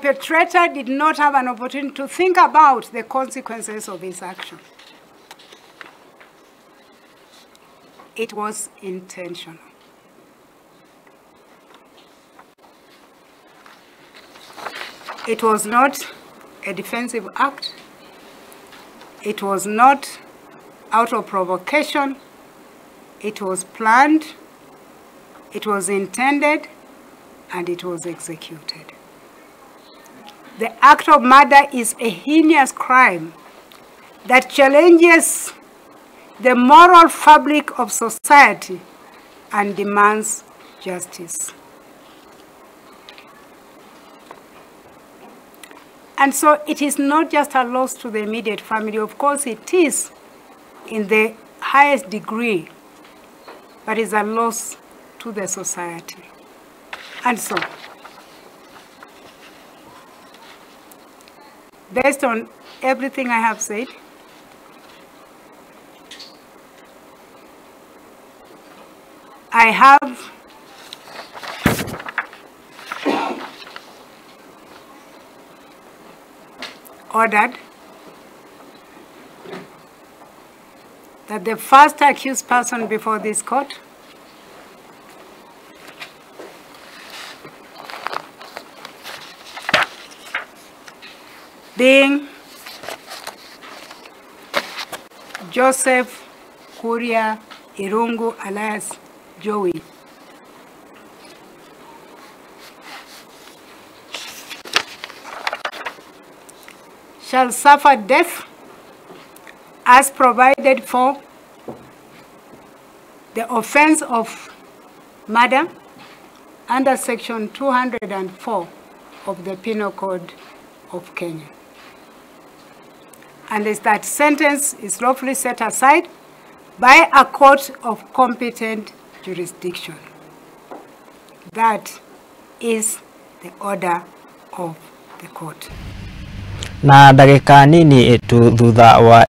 perpetrator did not have an opportunity to think about the consequences of his action. It was intentional. It was not a defensive act. It was not out of provocation. It was planned, it was intended, and it was executed. The act of murder is a heinous crime that challenges the moral fabric of society and demands justice. And so it is not just a loss to the immediate family. Of course it is in the highest degree, but it's a loss to the society. And so, based on everything I have said, I have ordered that the first accused person before this court being Joseph Irungu alias Jowie, shall suffer death as provided for the offense of murder under section 204 of the Penal Code of Kenya. And that sentence is lawfully set aside by a court of competent jurisdiction. That is the order of the court. Na dakika nini tu thutha wa